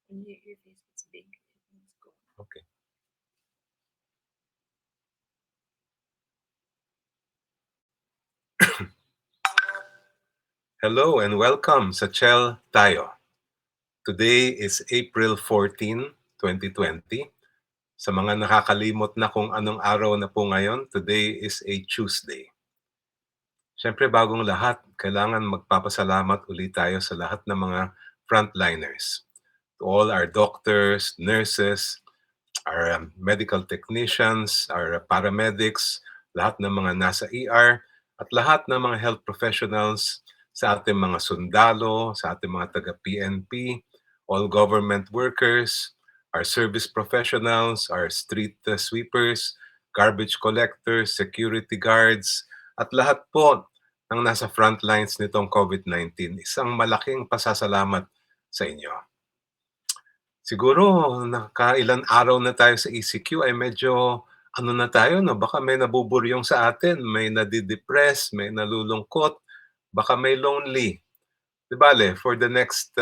When your face gets big, it's cool. Okay. Hello and welcome sa Chel tayo. Today is April 14, 2020. Sa mga nakakalimot na kung anong araw na po ngayon, today is a Tuesday. Siyempre bagong lahat, kailangan magpapasalamat ulit tayo sa lahat ng mga frontliners. To all our doctors, nurses, our medical technicians, our paramedics, lahat ng mga nasa ER, at lahat ng mga health professionals, sa ating mga sundalo, sa ating mga taga-PNP, all government workers, our service professionals, our street sweepers, garbage collectors, security guards, at lahat po ng nasa front lines nitong COVID-19. Isang malaking pasasalamat sa inyo. Siguro nakailan araw na tayo sa ECQ ay medyo ano na tayo 'no, baka may nabuburyong sa atin, may nade-depress, may nalulungkot, baka may lonely. 'Di bale, for the next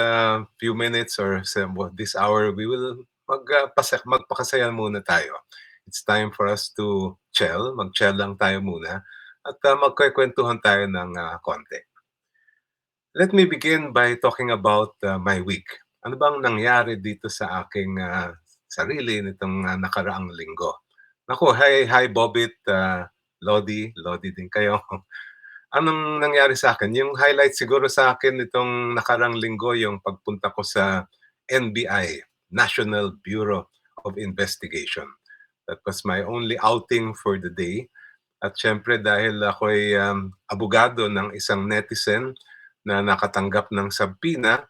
few minutes or this hour, we will magpakasaya muna tayo. It's time for us to chill, mag-chill lang tayo muna at magkukuwentuhan tayo ng konti. Let me begin by talking about my week. Ano bang nangyari dito sa aking sarili nitong nakaraang linggo? Naku, hi Bobit, Lodi din kayo. Anong nangyari sa akin? Yung highlight siguro sa akin nitong nakaraang linggo, yung pagpunta ko sa NBI, National Bureau of Investigation. That was my only outing for the day. At syempre dahil ako'y abogado ng isang netizen na nakatanggap ng sabpina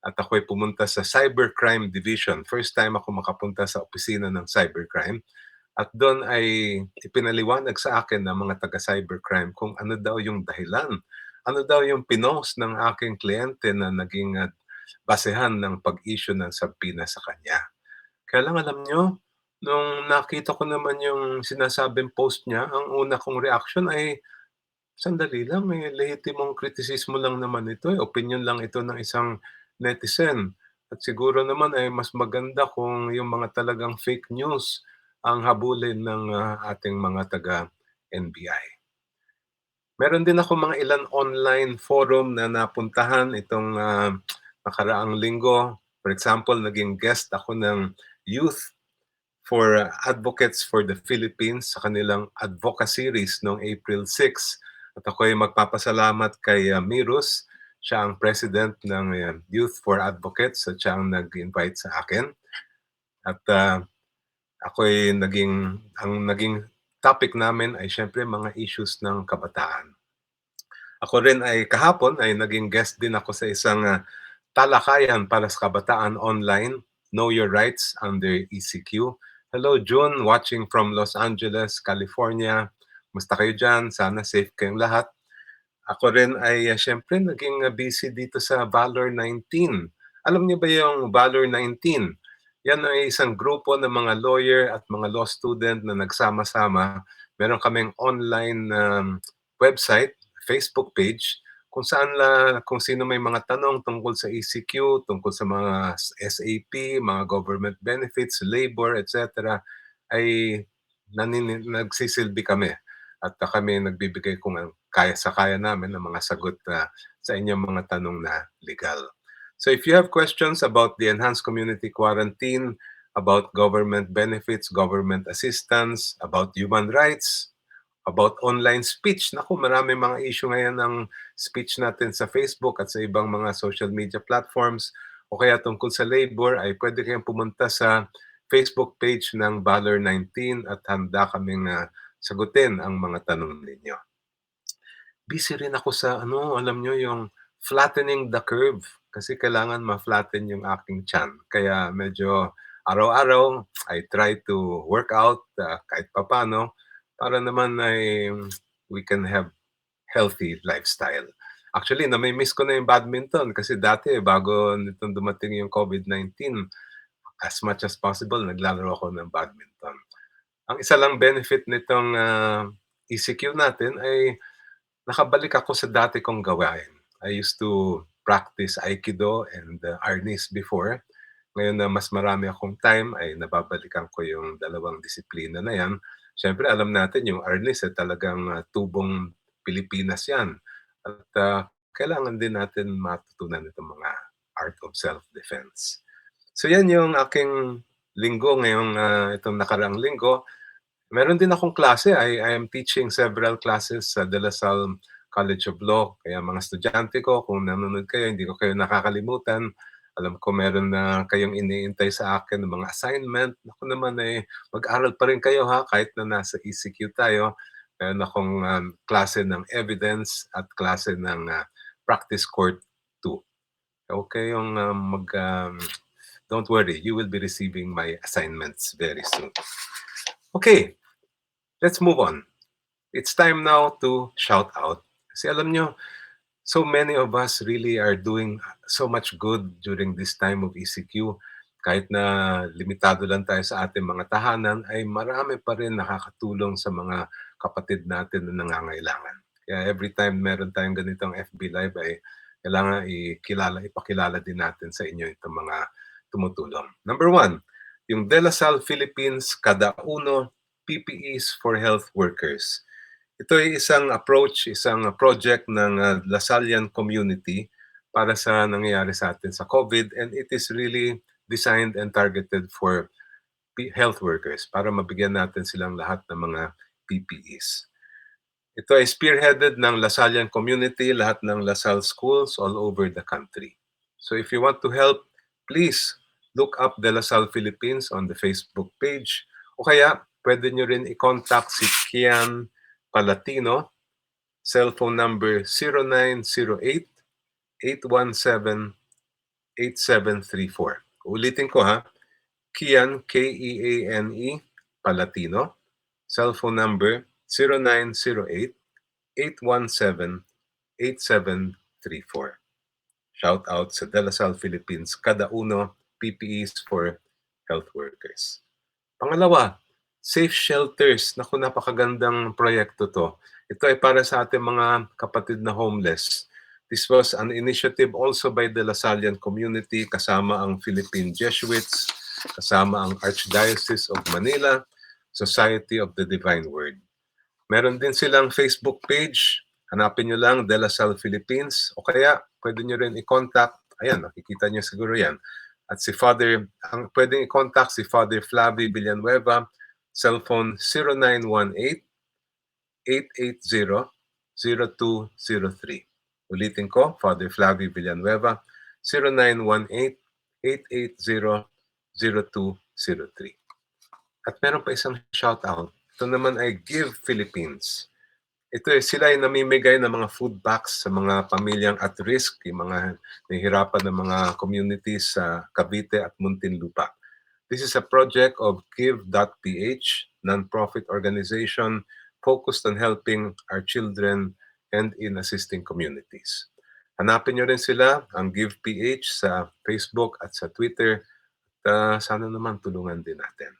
at ako'y pumunta sa Cybercrime Division. First time ako makapunta sa opisina ng cybercrime. At doon ay ipinaliwanag sa akin ng mga taga-cybercrime kung ano daw yung dahilan. Ano daw yung pinost ng aking kliyente na naging basehan ng pag-issue ng sabpina sa kanya. Kaya lang alam nyo, nung nakita ko naman yung sinasabing post niya, ang una kong reaction ay, sandali lang, may lehitimong kritisismo lang naman ito. Opinion lang ito ng isang netizen. At siguro naman ay mas maganda kung yung mga talagang fake news ang habulin ng ating mga taga-NBI. Meron din ako mga ilan online forum na napuntahan itong nakaraang linggo. For example, naging guest ako ng Youth for Advocates for the Philippines sa kanilang advocacy series noong April 6. At ako ay magpapasalamat kay Mirus. Siya ang president ng Youth for Advocates at siya ang nag-invite sa akin. At ako'y ang naging topic namin ay syempre mga issues ng kabataan. Ako rin ay kahapon ay naging guest din ako sa isang talakayan para sa kabataan online, Know Your Rights under ECQ. Hello June, watching from Los Angeles, California. Musta kayo dyan? Sana safe kayong lahat. Ako rin ay syempre naging busy dito sa VALOR 19. Alam niyo ba yung VALOR 19? Yan ay isang grupo ng mga lawyer at mga law student na nagsama-sama. Meron kaming online website, Facebook page, kung saan kung sino may mga tanong tungkol sa ECQ, tungkol sa mga SAP, mga government benefits, labor, etc. ay nagsisilbi kami at kami nagbibigay kung kaya namin ng mga sagot sa inyong mga tanong na legal. So if you have questions about the enhanced community quarantine, about government benefits, government assistance, about human rights, about online speech, naku, marami mga issue ngayon ng speech natin sa Facebook at sa ibang mga social media platforms, o kaya tungkol sa labor, ay pwede kayong pumunta sa Facebook page ng VALOR 19 at handa kaming sagutin ang mga tanong ninyo. Busy rin ako sa alam nyo, yung flattening the curve kasi kailangan ma-flatten yung aking tiyan. Kaya medyo araw-araw I try to work out kahit papano para naman ay we can have healthy lifestyle. Actually, nami-miss ko na yung badminton kasi dati bago nitong dumating yung COVID-19, as much as possible naglalaro ako ng badminton. Ang isa lang benefit nitong ECQ natin ay nakabalik ako sa dati kong gawain. I used to practice Aikido and Arnis before. Ngayon na mas marami akong time ay nababalikan ko yung dalawang disiplina na yan. Siyempre alam natin yung arnis talagang tubong Pilipinas yan at kailangan din natin matutunan itong mga art of self-defense. So yan yung aking linggo ngayong itong nakaraang linggo. Meron din akong klase. I am teaching several classes sa De La Salle College of Law. Kaya mga estudyante ko, kung nanonood kayo, hindi ko kayo nakakalimutan. Alam ko meron na kayong iniintay sa akin ng mga assignment. Ako naman mag-aral pa rin kayo ha, kahit na nasa ECQ tayo. Meron akong klase ng evidence at klase ng practice court 2. Okay, don't worry, you will be receiving my assignments very soon. Okay, let's move on. It's time now to shout out. Kasi alam nyo, so many of us really are doing so much good during this time of ECQ. Kahit na limitado lang tayo sa ating mga tahanan, ay marami pa rin nakakatulong sa mga kapatid natin na nangangailangan. Kaya every time meron tayong ganitong FB Live ay kailangan ipakilala din natin sa inyo itong mga tumutulong. Number 1, yung De La Salle Philippines Kada Uno PPEs for Health Workers. Ito ay isang approach, isang project ng Lasallian community para sa nangyayari sa atin sa COVID, and it is really designed and targeted for health workers para mabigyan natin silang lahat ng mga PPEs. Ito ay spearheaded ng Lasallian community, lahat ng Lasal schools all over the country. So if you want to help, please look up De La Salle Philippines on the Facebook page, o kaya pwede nyo rin i-contact si Kian Palatino, cellphone number 0908-817-8734. Ulitin ko ha, Kian, Keane, Palatino, cellphone number 0908-817-8734. Shout out sa De La Salle Philippines Kada Uno PPEs for Health Workers. Pangalawa, safe shelters. Naku, napakagandang proyekto to. Ito ay para sa ating mga kapatid na homeless. This was an initiative also by the Lasallian community, kasama ang Philippine Jesuits, kasama ang Archdiocese of Manila, Society of the Divine Word. Meron din silang Facebook page. Hanapin nyo lang De La Salle Philippines, o kaya pwede nyo rin i-contact. Ayan, nakikita nyo siguro yan. At si Father, pwedeng i-contact si Father Flavi Villanueva, cellphone 0918-880-0203. Ulitin ko, Father Flavi Villanueva, 0918-880-0203. At meron pa isang shoutout. Ito naman ay Give Philippines. Ito sila ay namimigay ng mga food packs sa mga pamilyang at risk, yung mga nahihirapan ng mga communities sa Cavite at Muntinlupa. This is a project of Give.ph, non-profit organization focused on helping our children and in assisting communities. Hanapin nyo rin sila, ang Give.ph sa Facebook at sa Twitter. At sana naman tulungan din natin.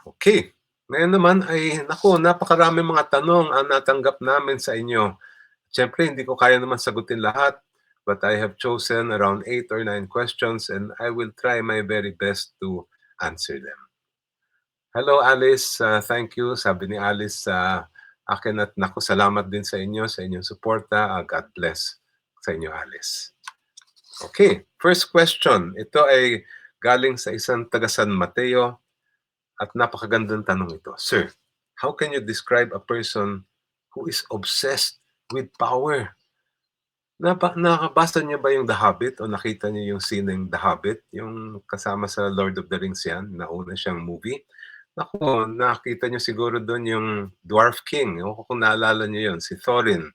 Okay. Ngayon naman ay, napakarami mga tanong ang natanggap namin sa inyo. Siyempre, hindi ko kaya naman sagutin lahat, but I have chosen around 8 or 9 questions and I will try my very best to answer them. Hello, Alice. Thank you. Sabi ni Alice sa akin at salamat din sa inyo, sa inyong suporta. God bless sa inyo, Alice. Okay, first question. Ito ay galing sa isang taga San Mateo. At napakagandang tanong ito. Sir, how can you describe a person who is obsessed with power? Nakabasa niyo ba yung The Hobbit o nakita niyo yung scene ng The Hobbit? Yung kasama sa Lord of the Rings yan, nauna siyang movie. Naku, nakita niyo siguro doon yung Dwarf King. Kung naalala niyo yun, si Thorin.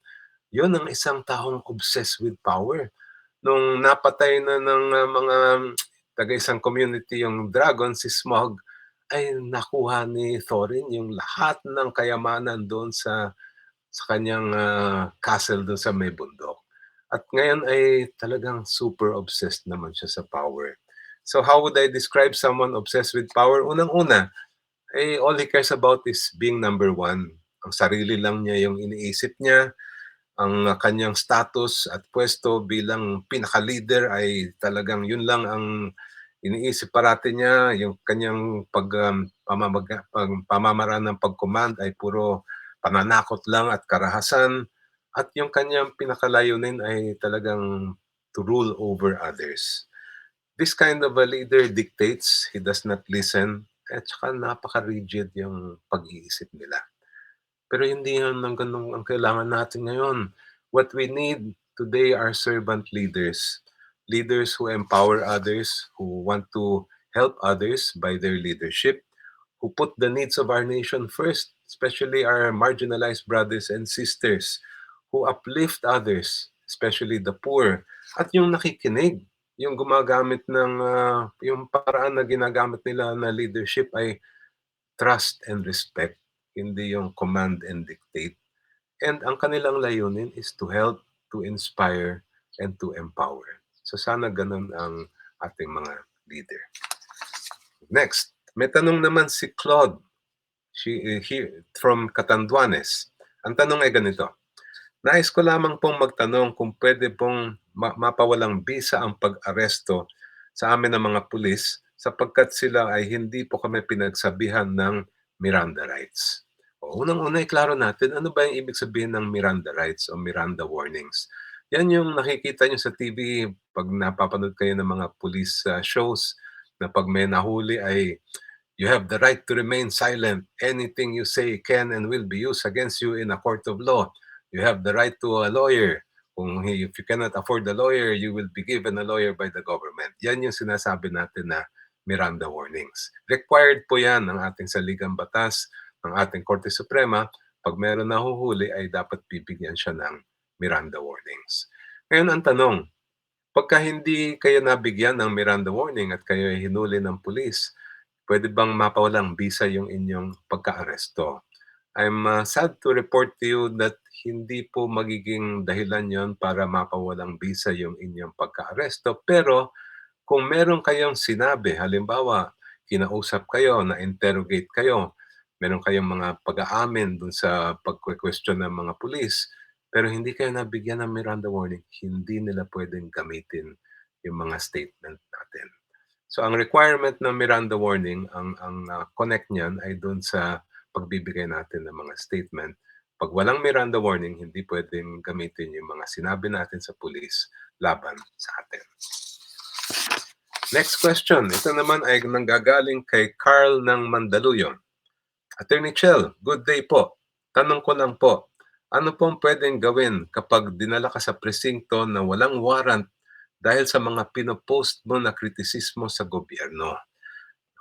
Yun ang isang taong obsessed with power. Nung napatay na ng mga taga-isang community yung dragon, si Smaug, ay nakuha ni Thorin yung lahat ng kayamanan doon sa kanyang castle doon sa may bundok. At ngayon ay talagang super obsessed naman siya sa power. So how would I describe someone obsessed with power? Unang-una, all he cares about is being number one. Ang sarili lang niya yung iniisip niya. Ang kanyang status at pwesto bilang pinaka-leader ay talagang yun lang ang iniisip parati niya yung kanyang pamamaraan ng pag-command ay puro pananakot lang at karahasan at yung kanyang pinakalayunin ay talagang to rule over others. This kind of a leader dictates, he does not listen, at saka napaka-rigid yung pag-iisip nila. Pero hindi yan ang ganun ang kailangan natin ngayon. What we need today are servant leaders. Leaders who empower others, who want to help others by their leadership, who put the needs of our nation first, especially our marginalized brothers and sisters, who uplift others, especially the poor, at yung nakikinig, yung gumagamit ng yung paraan na ginagamit nila na leadership ay trust and respect, hindi yung command and dictate. And ang kanilang layunin is to help, to inspire, and to empower. So sana ganun ang ating mga leader. Next, may tanong naman si Claude from Catanduanes. Ang tanong ay ganito: nais ko lamang pong magtanong kung pwede pong mapawalang bisa ang pag-aresto sa amin ng mga pulis sapagkat sila ay hindi po kami pinagsabihan ng Miranda rights. O, unang-una, klaro natin, ano ba yung ibig sabihin ng Miranda rights o Miranda warnings? Yan yung nakikita nyo sa TV pag napapanood kayo ng mga police shows na pag may nahuli ay you have the right to remain silent. Anything you say can and will be used against you in a court of law. You have the right to a lawyer. If you cannot afford a lawyer, you will be given a lawyer by the government. Yan yung sinasabi natin na Miranda warnings. Required po yan ng ating saligang batas, ng ating Korte Suprema. Pag meron nahuhuli ay dapat bibigyan siya ng Miranda warnings. Ngayon ang tanong, pagka hindi kayo nabigyan ng Miranda warning at kayo ay hinuli ng pulis, pwede bang mapawalang bisa yung inyong pagka-aresto? I'm sad to report to you that hindi po magiging dahilan yon para mapawalang bisa yung inyong pagka-aresto. Pero kung meron kayong sinabi, halimbawa, kinausap kayo, na-interrogate kayo, meron kayong mga pag-aamin dun sa pag-question ng mga pulis, pero hindi kayo nabigyan ng Miranda warning, hindi nila pwedeng gamitin yung mga statement natin. So ang requirement ng Miranda warning, ang connect niyan ay doon sa pagbibigay natin ng mga statement. Pag walang Miranda warning, hindi pwedeng gamitin yung mga sinabi natin sa pulis laban sa atin. Next question. Ito naman ay nanggagaling kay Carl ng Mandaluyong. Atty. Chel, good day po. Tanong ko lang po, ano pong pwedeng gawin kapag dinala ka sa presinto na walang warrant dahil sa mga pinopost mo na kritisismo sa gobyerno?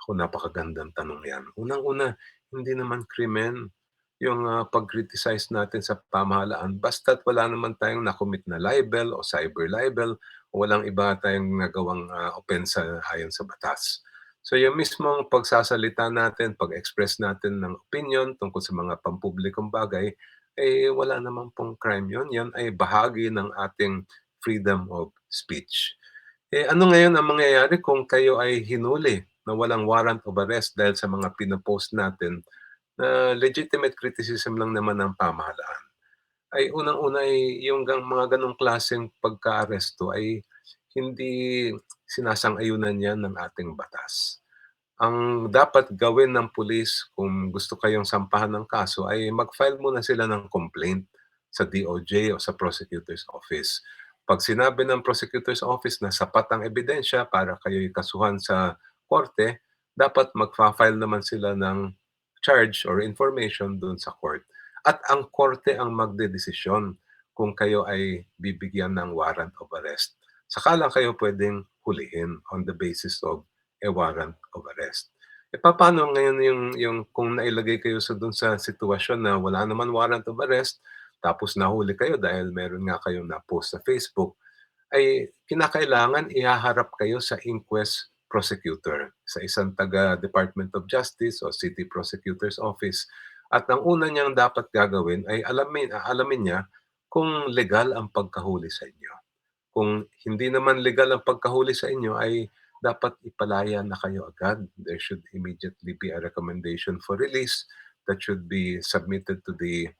Ako, napakagandang tanong yan. Unang-una, hindi naman krimen yung pag-criticize natin sa pamahalaan basta't wala naman tayong nakomit na libel o cyber libel o walang iba tayong nagawang opensa ayon sa batas. So yung mismong pagsasalita natin, pag-express natin ng opinion tungkol sa mga pampublikong bagay, eh wala naman pong crime yun. Yan ay bahagi ng ating freedom of speech. Eh ano ngayon ang mangyayari kung kayo ay hinuli na walang warrant of arrest dahil sa mga pinopost natin na legitimate criticism lang naman ng pamahalaan? Ay unang-una ay yung mga ganong klaseng pagka-aresto ay hindi sinasang-ayunan yan ng ating batas. Ang dapat gawin ng pulis kung gusto kayong sampahan ng kaso ay mag-file muna sila ng complaint sa DOJ o sa prosecutor's office. Pag sinabi ng prosecutor's office na sapat ang ebidensya para kayo'y kasuhan sa korte, dapat mag-file naman sila ng charge or information doon sa court. At ang korte ang magdedesisyon kung kayo ay bibigyan ng warrant of arrest. Saka lang kayo pwedeng hulihin on the basis of a warrant of arrest. E paano ngayon yung kung nailagay kayo dun sa sitwasyon na wala naman warrant of arrest, tapos nahuli kayo dahil meron nga kayong na-post sa Facebook, ay kinakailangan ihaharap kayo sa inquest prosecutor, sa isang taga Department of Justice o City Prosecutor's Office. At ang una niyang dapat gagawin ay alamin niya kung legal ang pagkahuli sa inyo. Kung hindi naman legal ang pagkahuli sa inyo ay dapat ipalaya na kayo agad. There should immediately be a recommendation for release that should be submitted to the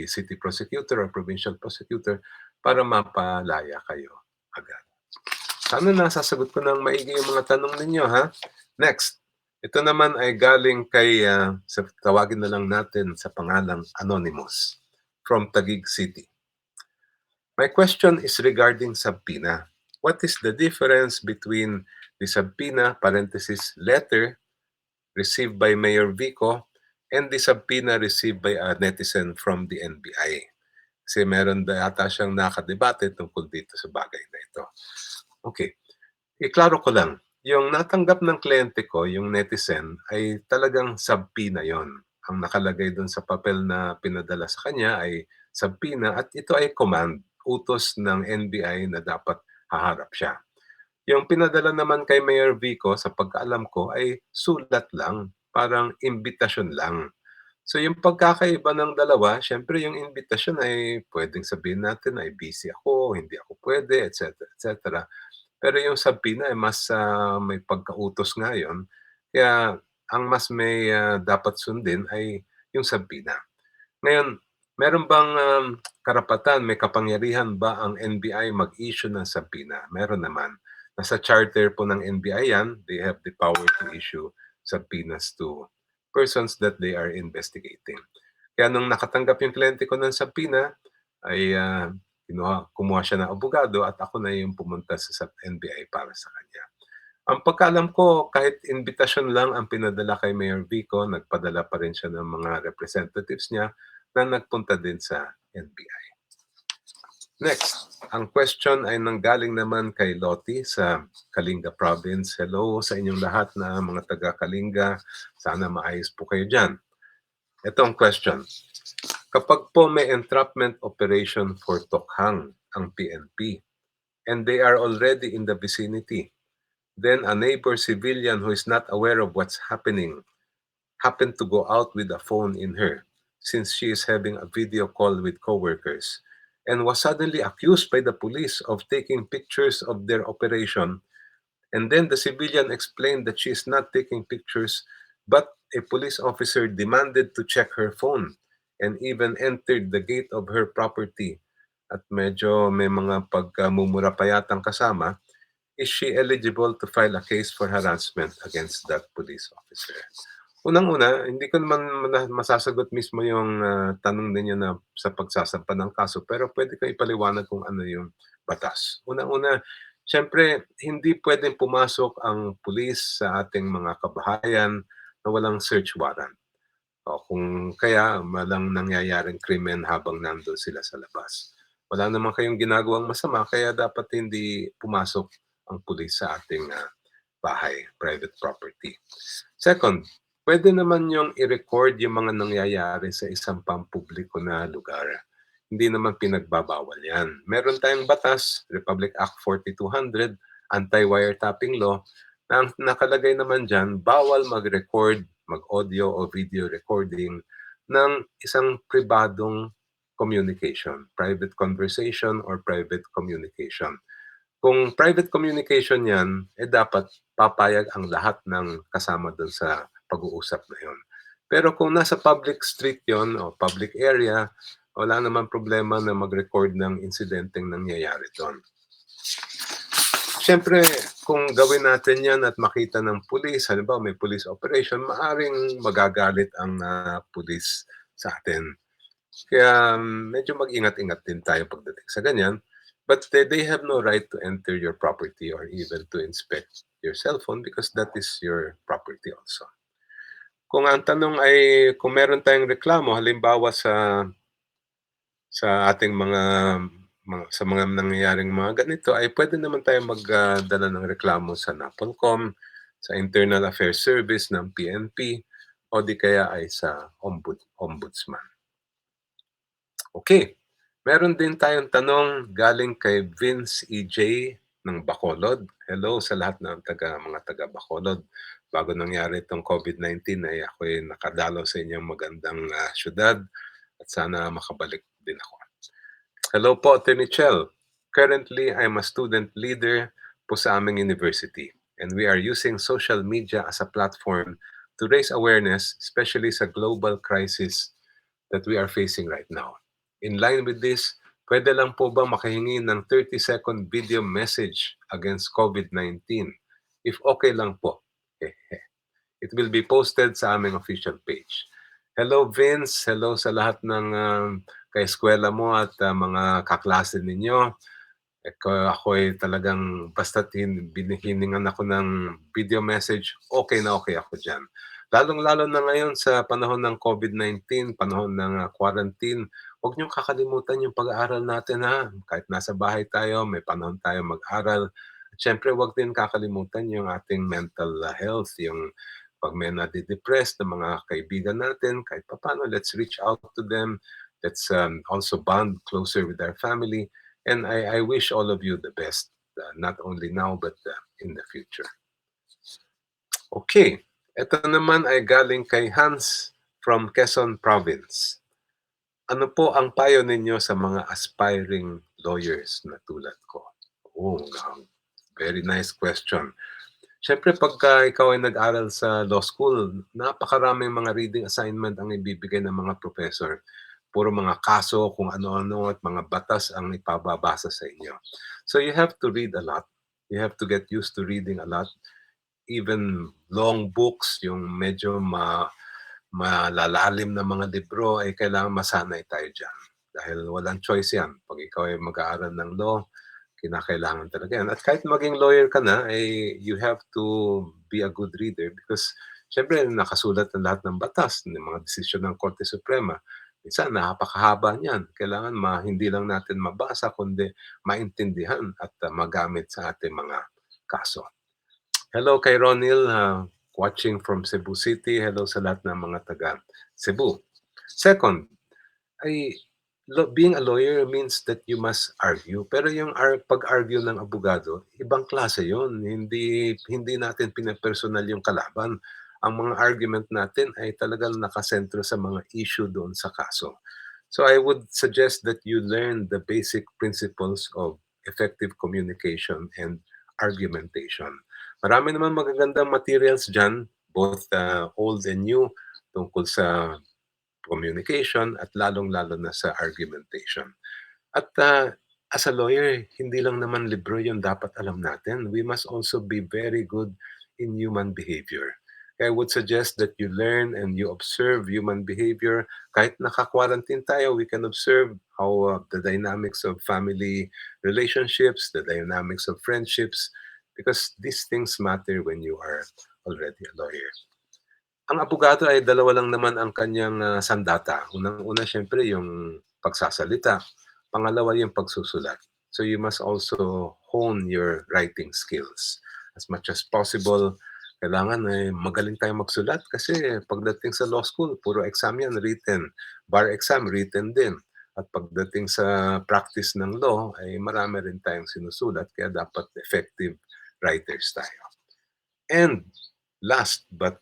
city prosecutor or provincial prosecutor para mapalaya kayo agad. Sana nasasagot ko ng maigi yung mga tanong ninyo, ha? Next. Ito naman ay galing kay, tawagin na lang natin sa pangalang Anonymous from Taguig City. My question is regarding subpoena. What is the difference between the subpoena, parenthesis, letter received by Mayor Vico and the subpoena received by a netizen from the NBI? Kasi meron ba yata siyang nakadebate tungkol dito sa bagay na ito. Okay. Iklaro ko lang, yung natanggap ng kliyente ko, yung netizen, ay talagang subpoena yon. Ang nakalagay doon sa papel na pinadala sa kanya ay subpoena at ito ay command, utos ng NBI na dapat haharap siya. Yung pinadala naman kay Mayor Vico, sa pagkaalam ko, ay sulat lang, parang imbitasyon lang. So yung pagkakaiba ng dalawa, syempre yung imbitasyon ay pwedeng sabihin natin ay busy ako, hindi ako pwede, etc. etc. Pero yung subpoena ay mas, may pagkautos nga yun. Kaya ang mas may, dapat sundin ay yung subpoena. Ngayon, meron bang, karapatan, may kapangyarihan ba ang NBI mag-issue ng subpoena? Meron naman. Nasa charter po ng NBI yan. They have the power to issue subpoenas to persons that they are investigating. Kaya nung nakatanggap yung kliyente ko ng subpoena ay, kumuha siya ng abogado at ako na yung pumunta sa NBI para sa kanya. Ang pagkaalam ko, kahit invitation lang ang pinadala kay Mayor Vico, nagpadala pa rin siya ng mga representatives niya na nagpunta din sa NBI. Next, ang question ay nanggaling naman kay Lottie sa Kalinga Province. Hello sa inyong lahat na mga taga-Kalinga. Sana maayos po kayo dyan. Ito ang question. Kapag po may entrapment operation for Tokhang ang PNP and they are already in the vicinity, then a neighbor civilian who is not aware of what's happening happened to go out with a phone in her since she is having a video call with coworkers and was suddenly accused by the police of taking pictures of their operation. And then the civilian explained that she is not taking pictures, but a police officer demanded to check her phone and even entered the gate of her property. At medyo may mga pagmumura pa yatang kasama. Is she eligible to file a case for harassment against that police officer? Unang-una, hindi ko naman masasagot mismo yung, tanong ninyo na sa pagsasampa ng kaso, pero pwede ko ipaliwanag kung ano yung batas. Unang-una, siyempre hindi puwedeng pumasok ang pulis sa ating mga kabahayan na walang search warrant. O kung kaya walang nangyayaring krimen habang nando'n sila sa labas. Wala naman kayong ginagawang masama kaya dapat hindi pumasok ang pulis sa ating, bahay, private property. Second, pwede naman yung i-record yung mga nangyayari sa isang pampubliko na lugar. Hindi naman pinagbabawal yan. Meron tayong batas, Republic Act 4200, Anti-Wiretapping Law, na ang nakalagay naman dyan, bawal mag-record, mag-audio o video recording ng isang pribadong communication, private conversation or private communication. Kung private communication yan, dapat papayag ang lahat ng kasama doon sa pag-uusap na yun. Pero kung nasa public street yon o public area, wala naman problema na mag-record ng insidenteng nangyayari doon. Siyempre, kung gawin natin yan at makita ng pulis, halimbawa may police operation, maaring magagalit ang pulis sa atin. Kaya medyo mag-ingat-ingat din tayo pagdating sa ganyan. But they have no right to enter your property or even to inspect your cell phone because that is your property also. Kung ang tanong ay kung meron tayong reklamo halimbawa sa ating sa mga nangyayaring mga ganito ay pwede naman tayong magdala ng reklamo sa NAPOLCOM, sa Internal Affairs Service ng PNP o di kaya ay sa ombudsman. Okay. Meron din tayong tanong galing kay Vince EJ ng Bacolod. Hello sa lahat ng mga taga Bacolod. Bago nangyari itong COVID-19 ay ako'y nakadalaw sa inyong magandang syudad at sana makabalik din ako. Hello po, Atty. Chel. Currently, I'm a student leader po sa aming university and we are using social media as a platform to raise awareness, especially sa global crisis that we are facing right now. In line with this, Pwede lang po ba makahingi ng 30-second video message against COVID-19? If okay lang po. It will be posted sa aming official page. Hello Vince, hello sa lahat ng kaeskwela mo at mga kaklase ninyo. Ako'y talagang basta't hiningan ako ng video message, okay na okay ako dyan. Lalong-lalo na ngayon sa panahon ng COVID-19, panahon ng quarantine, huwag niyong kakalimutan yung pag-aaral natin ha. Kahit nasa bahay tayo, may panahon tayo mag-aral. At syempre, huwag din kakalimutan yung ating mental health, yung pag may nadidepressed na mga kaibigan natin, kahit paano, let's reach out to them. Let's also bond closer with our family. And I wish all of you the best, not only now, but in the future. Okay, ito naman ay galing kay Hans from Quezon Province. Ano po ang payo ninyo sa mga aspiring lawyers na tulad ko? Oh, very nice question. Siyempre, pagka ikaw ay nag-aral sa law school, napakaraming mga reading assignment ang ibibigay ng mga professor. Puro mga kaso, kung ano-ano at mga batas ang ipababasa sa inyo. So you have to read a lot. You have to get used to reading a lot. Even long books, yung medyo malalalim na mga libro, ay kailangan masanay tayo dyan. Dahil walang choice yan. Pag ikaw ay mag-aaral ng law, kinakailangan talaga yan. At kahit maging lawyer ka na, eh, you have to be a good reader because syempre nakasulat ang lahat ng batas, ng mga desisyon ng Korte Suprema. Minsan napakahaba niyan. Kailangan hindi lang natin mabasa kundi maintindihan at magamit sa ating mga kaso. Hello kay Ronil, watching from Cebu City. Hello sa lahat ng mga taga Cebu. Second, ay being a lawyer means that you must argue. Pero yung pag-argue ng abogado, ibang klase yun. Hindi natin pinapersonal yung kalaban. Ang mga argument natin ay talagang nakasentro sa mga issue doon sa kaso. So I would suggest that you learn the basic principles of effective communication and argumentation. Marami naman magagandang materials dyan, both old and new, tungkol sa communication at lalong-lalo na sa argumentation. At as a lawyer, hindi lang naman libro yung dapat alam natin. We must also be very good in human behavior. I would suggest that you learn and you observe human behavior. Kahit naka-quarantine tayo, we can observe how the dynamics of family relationships, the dynamics of friendships, because these things matter when you are already a lawyer. Ang abogado ay dalawa lang naman ang kanyang sandata. Unang-una siyempre yung pagsasalita. Pangalawa yung pagsusulat. So you must also hone your writing skills. As much as possible, kailangan ay magaling tayong magsulat kasi pagdating sa law school, puro exam yan, written. Bar exam, written din. At pagdating sa practice ng law, ay marami rin tayong sinusulat kaya dapat effective writers tayo. And last but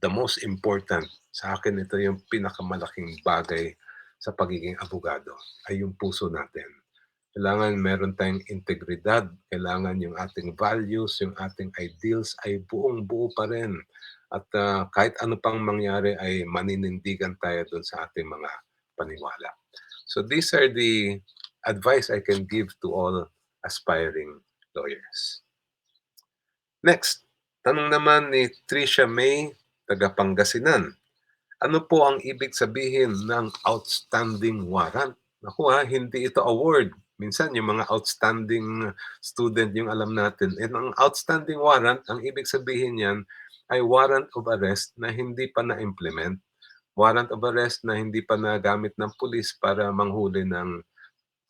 the most important, sa akin ito yung pinakamalaking bagay sa pagiging abogado, ay yung puso natin. Kailangan meron tayong integridad, kailangan yung ating values, yung ating ideals ay buong-buo pa rin. At kahit ano pang mangyari ay maninindigan tayo dun sa ating mga paniwala. So these are the advice I can give to all aspiring lawyers. Next, tanong naman ni Tricia May, taga Pangasinan. Ano po ang ibig sabihin ng outstanding warrant? Naku hindi ito award. Minsan yung mga outstanding student yung alam natin. And ang outstanding warrant, ang ibig sabihin yan ay warrant of arrest na hindi pa na-implement. Warrant of arrest na hindi pa nagamit ng pulis para manghuli ng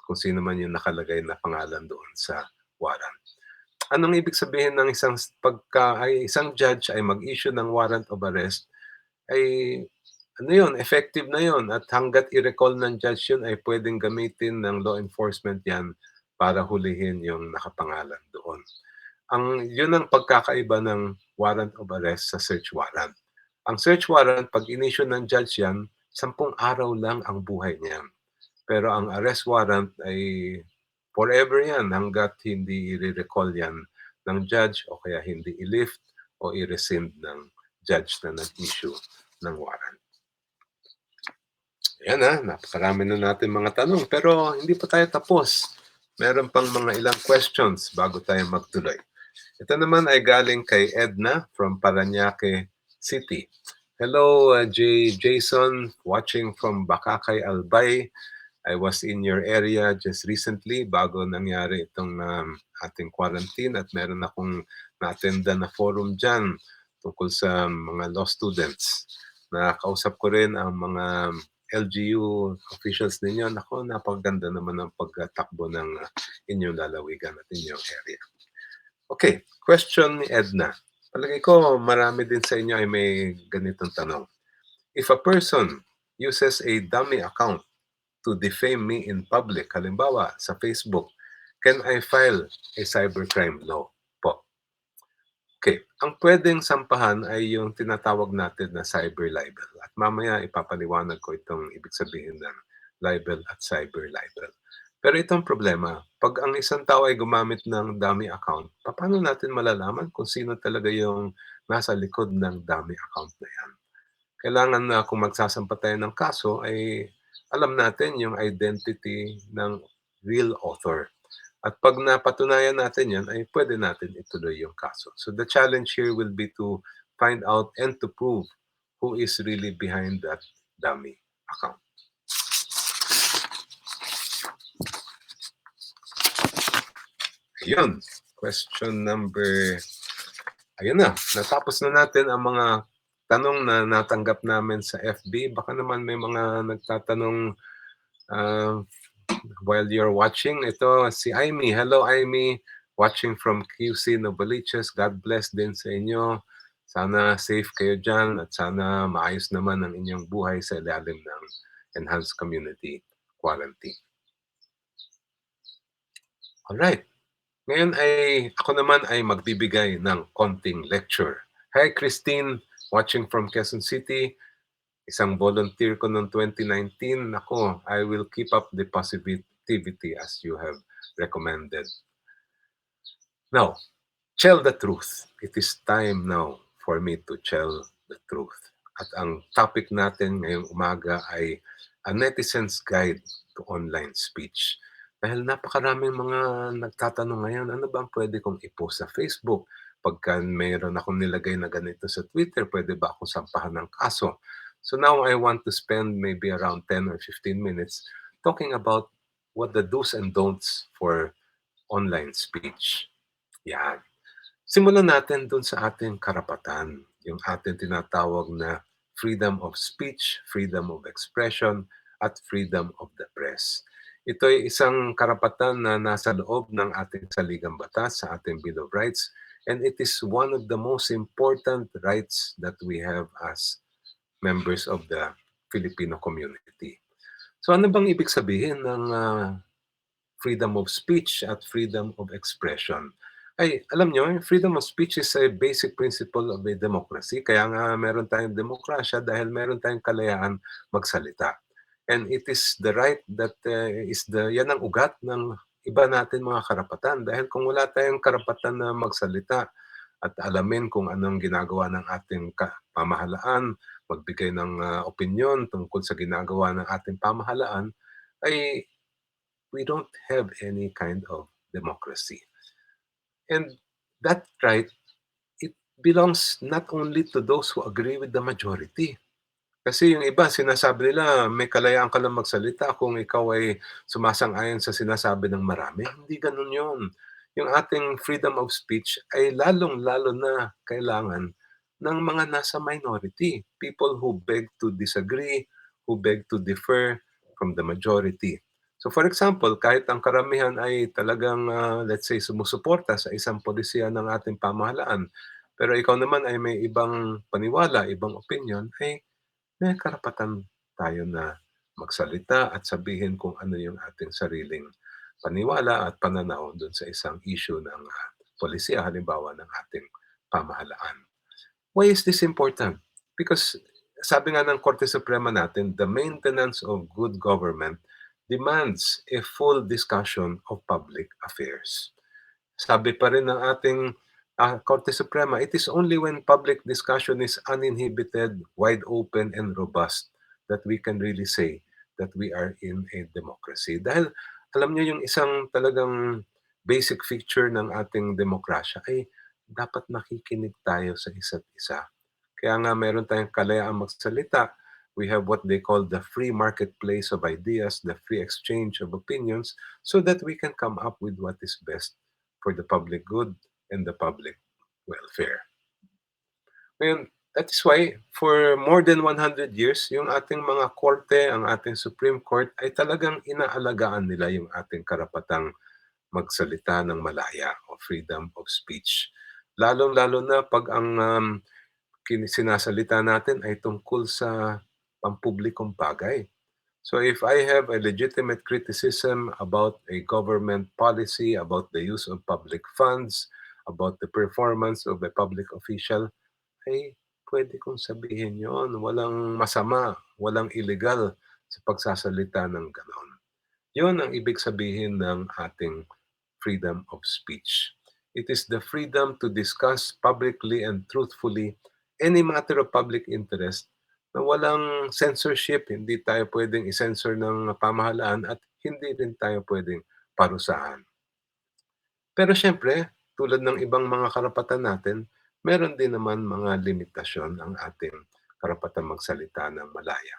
kung sino man yung nakalagay na pangalan doon sa warrant. Anong ibig sabihin ng isang judge ay mag-issue ng warrant of arrest ay effective na yun at hanggat i-recall ng judge yun ay pwedeng gamitin ng law enforcement yan para hulihin yung nakapangalan doon. Yun ang pagkakaiba ng warrant of arrest sa search warrant. Ang search warrant, pag in-issue ng judge yan, 10 araw lang ang buhay niyan. Pero ang arrest warrant ay forever yan hanggat hindi i-recall yan ng judge o kaya hindi i-lift o i-rescind ng judge na nag-issue ng warrant. Ayan napakarami na natin mga tanong pero hindi pa tayo tapos. Meron pang mga ilang questions bago tayo magtuloy. Ito naman ay galing kay Edna from Parañaque City. Hello, Jason, watching from Bakakay, Albay. I was in your area just recently bago nangyari itong ating quarantine at meron akong na-attenda na forum dyan tungkol sa mga law students. Nakausap ko rin ang mga LGU officials ninyo. Nako, napaganda naman ang pagtakbo ng inyong lalawigan at inyong area. Okay, question ni Edna. Palagay ko marami din sa inyo ay may ganitong tanong. If a person uses a dummy account to defame me in public, halimbawa sa Facebook, can I file a cybercrime law po? Okay, ang pwedeng sampahan ay yung tinatawag natin na cyber libel. At mamaya ipapaliwanag ko itong ibig sabihin ng libel at cyber libel. Pero itong problema, pag ang isang tao ay gumamit ng dummy account, paano natin malalaman kung sino talaga yung nasa likod ng dummy account na yan? Kailangan na kung magsasampa tayo ng kaso ay alam natin yung identity ng real author. At pag napatunayan natin yan, ay pwede natin ituloy yung kaso. So the challenge here will be to find out and to prove who is really behind that dummy account. Ayun, question number... Ayun natapos na natin ang mga tanong na natanggap namin sa FB. Baka naman may mga nagtatanong while you're watching. Ito si Amy. Hello Amy, watching from QC Novaliches. God bless din sa inyo. Sana safe kayo dyan at sana maayos naman ang inyong buhay sa ilalim ng Enhanced Community Quarantine. Alright. Ngayon ay ako naman ay magbibigay ng konting lecture. Hi Christine, watching from Quezon City. Isang volunteer ko noong 2019. Ako, I will keep up the positivity as you have recommended. Now, tell the truth. It is time now for me to tell the truth. At ang topic natin ngayong umaga ay a netizen's guide to online speech. Dahil napakaraming mga nagtatanong ngayon, ano ba ang pwede kong i-post sa Facebook? Pagka mayroon akong nilagay na ganito sa Twitter, pwede ba akong sampahan ng kaso? So now I want to spend maybe around 10 or 15 minutes talking about what the do's and don'ts for online speech. Yan. Simulan natin dun sa ating karapatan, yung ating tinatawag na freedom of speech, freedom of expression, at freedom of the press. Ito ay isang karapatan na nasa loob ng ating saligang batas sa ating Bill of Rights, and it is one of the most important rights that we have as members of the Filipino community. So ano bang ibig sabihin ng freedom of speech at freedom of expression? Ay, alam nyo, freedom of speech is a basic principle of a democracy. Kaya nga meron tayong demokrasya dahil meron tayong kalayaan magsalita. And it is the right that yan ang ugat ng iba natin mga karapatan. Dahil kung wala tayong karapatan na magsalita at alamin kung anong ginagawa ng ating pamahalaan, magbigay ng opinion tungkol sa ginagawa ng ating pamahalaan, ay we don't have any kind of democracy. And that right, it belongs not only to those who agree with the majority. Kasi yung iba, sinasabi nila, may kalayaan ka lang magsalita kung ikaw ay sumasang-ayon sa sinasabi ng marami. Hindi ganun yun. Yung ating freedom of speech ay lalong-lalo na kailangan ng mga nasa minority. People who beg to disagree, who beg to differ from the majority. So for example, kahit ang karamihan ay talagang, let's say, sumusuporta sa isang polisiya ng ating pamahalaan, pero ikaw naman ay may ibang paniwala, ibang opinion, ay may karapatan tayo na magsalita at sabihin kung ano yung ating sariling paniwala at pananaw doon sa isang issue ng polisiya, halimbawa ng ating pamahalaan. Why is this important? Because sabi nga ng Korte Suprema natin, the maintenance of good government demands a full discussion of public affairs. Sabi pa rin ng ating Korte Suprema, it is only when public discussion is uninhibited, wide open, and robust that we can really say that we are in a democracy. Dahil alam niyo yung isang talagang basic feature ng ating demokrasya ay dapat nakikinig tayo sa isa't isa. Kaya nga meron tayong kalayaang magsalita. We have what they call the free marketplace of ideas, the free exchange of opinions, so that we can come up with what is best for the public good and the public welfare. Ngayon, that is why for more than 100 years, yung ating mga korte, ang ating Supreme Court ay talagang inaalagaan nila yung ating karapatang magsalita ng malaya o freedom of speech. Lalong-lalo na pag ang sinasalita natin ay tungkol sa pampublikong bagay. So if I have a legitimate criticism about a government policy, about the use of public funds, about the performance of a public official, ay pwede kong sabihin yon. Walang masama, walang illegal sa pagsasalita ng ganon. Yon ang ibig sabihin ng ating freedom of speech. It is the freedom to discuss publicly and truthfully any matter of public interest na walang censorship, hindi tayo pwedeng i-censor ng pamahalaan at hindi rin tayo pwedeng parusahan. Pero siyempre, tulad ng ibang mga karapatan natin, meron din naman mga limitasyon ang ating karapatan magsalita ng malaya.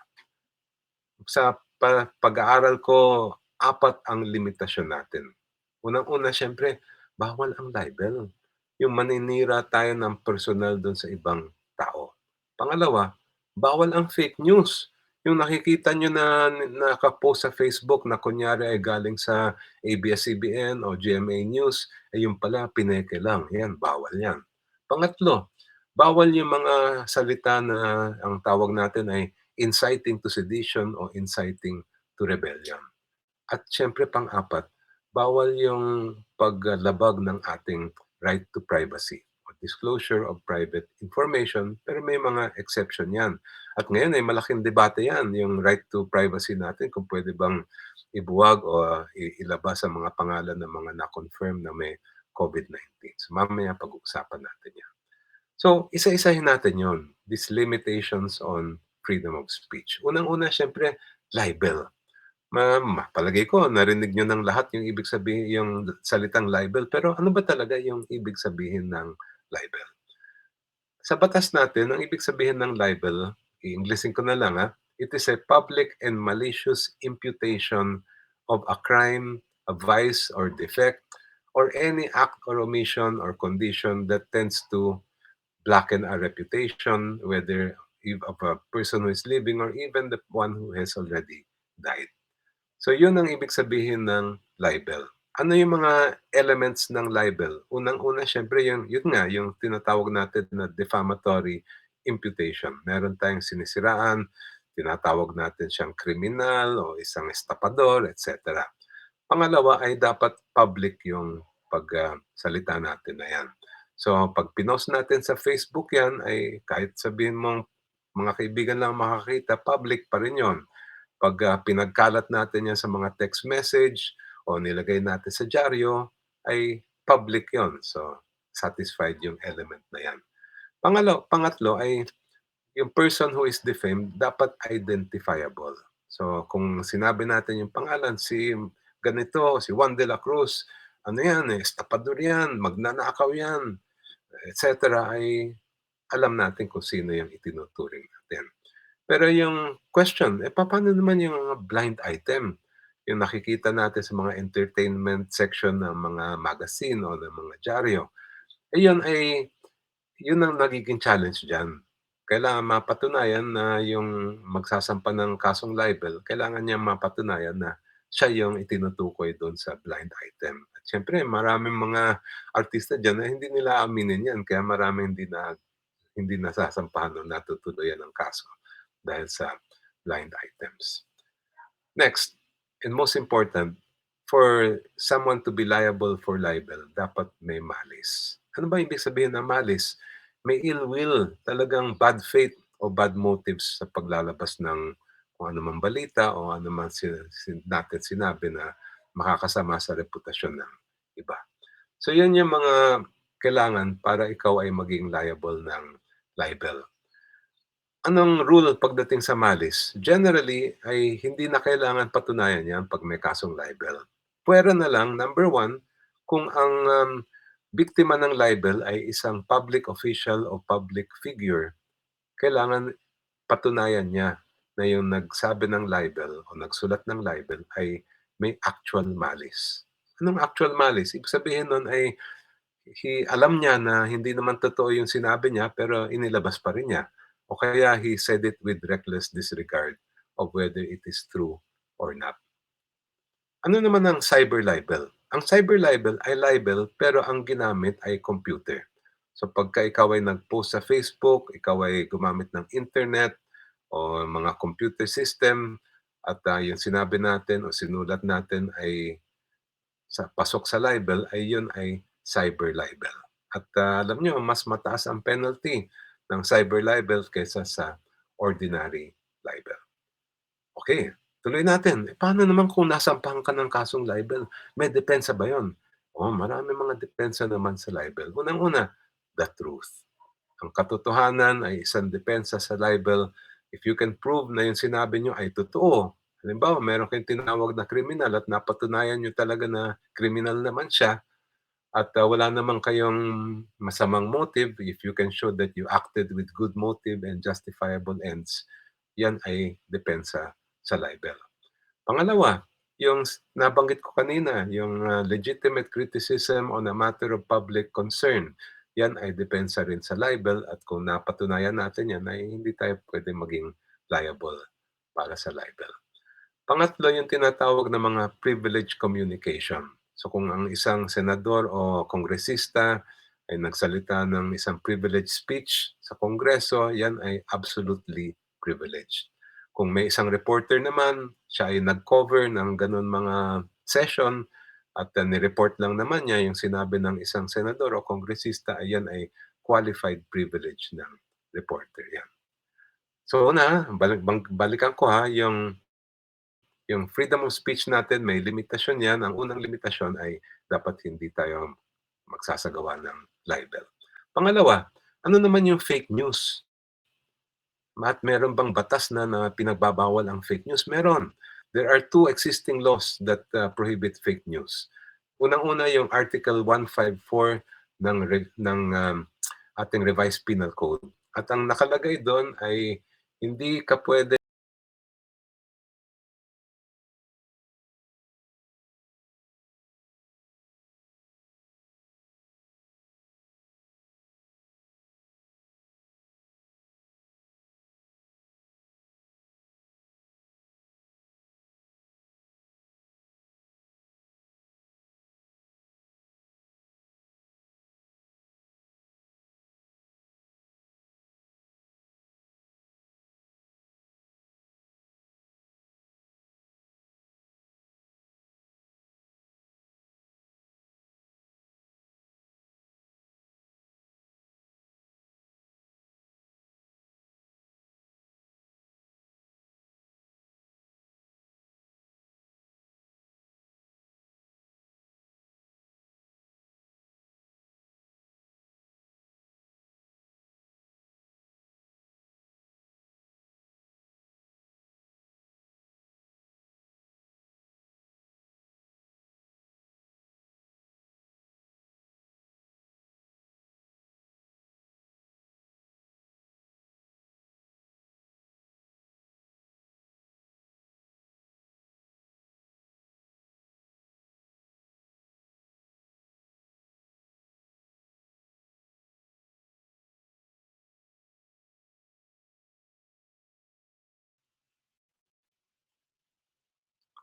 Sa pag-aaral ko, 4 ang limitasyon natin. Unang-una siyempre, bawal ang libel. Yung maninira tayo ng personal dun sa ibang tao. Pangalawa, bawal ang fake news. Yung nakikita nyo na naka-post sa Facebook na kunyari ay galing sa ABS-CBN o GMA News, ay yung pala pineke lang. Yan, bawal yan. Pangatlo, bawal yung mga salita na ang tawag natin ay inciting to sedition o inciting to rebellion. At siyempre pang-apat, bawal yung paglabag ng ating right to privacy o disclosure of private information, pero may mga exception yan. At ngayon ay malaking debate yan, yung right to privacy natin, kung pwede bang ibuwag o ilabas sa mga pangalan ng mga na-confirm na may COVID-19. So mamaya pag-uusapan natin yan. So, isa-isahin natin yon, these limitations on freedom of speech. Unang-una, siyempre, libel. Palagay ko narinig niyo ng lahat yung ibig sabihin yung salitang libel, pero ano ba talaga yung ibig sabihin ng libel? Sa batas natin, ang ibig sabihin ng libel, i-Englishin ko na lang it is a public and malicious imputation of a crime, a vice or defect, or any act or omission or condition that tends to blacken a reputation, whether of a person who is living or even the one who has already died. So yun ang ibig sabihin ng libel. Ano yung mga elements ng libel? Unang-una, syempre, yun nga, yung tinatawag natin na defamatory imputation. Meron tayong sinisiraan, tinatawag natin siyang kriminal o isang estapador, etc. Pangalawa ay dapat public yung pagsalita natin na yan. So pag pinost natin sa Facebook yan, ay kahit sabihin mong mga kaibigan lang makakita, public pa rin yun. Pag pinagkalat natin yan sa mga text message o nilagay natin sa dyaryo, ay public yon. So satisfied yung element na yan. Pangatlo ay yung person who is defamed dapat identifiable. So kung sinabi natin yung pangalan, si ganito, si Juan de la Cruz, ano yan, estapador yan, magnanakaw yan, etc. ay alam natin kung sino yung itinuturing natin. Pero yung question, paano naman yung mga blind item? Yung nakikita natin sa mga entertainment section ng mga magazine o ng mga dyaryo. Yun ang nagiging challenge diyan. Kailangan mapatunayan na yung magsasampa ng kasong libel, kailangan niyang mapatunayan na siya yung itinutukoy doon sa blind item. At siyempre maraming mga artista diyan na hindi nila aminin yan, kaya maraming hindi nasasampahan o natutuluyan ng kaso dahil sa blind items. Next, and most important, for someone to be liable for libel, dapat may malice. Ano ba ibig sabihin ng malice? May ill will, talagang bad faith o bad motives sa paglalabas ng kung ano man balita o ano man natin sinabi na makakasama sa reputasyon ng iba. So yan yung mga kailangan para ikaw ay maging liable ng libel. Anong rule pagdating sa malis? Generally ay hindi na kailangan patunayan 'yan 'pag may kasong libel. Puwera na lang, number one, kung ang, biktima ng libel ay isang public official o public figure, kailangan patunayan niya na yung nagsabi ng libel o nagsulat ng libel ay may actual malice. Anong actual malice? Ibig sabihin nun ay alam niya na hindi naman totoo yung sinabi niya pero inilabas pa rin niya. O kaya he said it with reckless disregard of whether it is true or not. Ano naman ang cyber libel? Ang cyber libel ay libel pero ang ginamit ay computer. So pagka ikaw ay nag-post sa Facebook, ikaw ay gumamit ng internet o mga computer system at yung sinabi natin o sinulat natin ay pasok sa libel ay yun ay cyber libel. At alam nyo, mas mataas ang penalty ng cyber libel kaysa sa ordinary libel. Okay, tuloy natin. Paano naman kung nasampahan ka ng kasong libel? May depensa ba yun? Marami mga depensa naman sa libel. Unang-una, the truth. Ang katotohanan ay isang depensa sa libel. If you can prove na yung sinabi nyo ay totoo, halimbawa, meron kayong tinawag na kriminal at napatunayan nyo talaga na kriminal naman siya at wala naman kayong masamang motive, if you can show that you acted with good motive and justifiable ends, yan ay depensa sa libel. Pangalawa, yung nabanggit ko kanina, yung legitimate criticism on a matter of public concern, yan ay depensa rin sa libel at kung napatunayan natin yan ay hindi tayo pwede maging liable para sa libel. Pangatlo, yung tinatawag na mga privileged communication. So kung ang isang senador o kongresista ay nagsalita ng isang privileged speech sa kongreso, yan ay absolutely privileged. Kung may isang reporter naman, siya ay nag-cover ng ganun mga session at ni-report lang naman niya yung sinabi ng isang senador o kongresista, ayan ay qualified privilege ng reporter yan. So una, balikan ko yung freedom of speech natin may limitasyon yan. Ang unang limitasyon ay dapat hindi tayo magsasagawa ng libel. Pangalawa, ano naman yung fake news? At meron bang batas na pinagbabawal ang fake news? Meron. There are two existing laws that prohibit fake news. Unang-una yung Article 154 ng ating Revised Penal Code. At ang nakalagay doon ay hindi ka pwede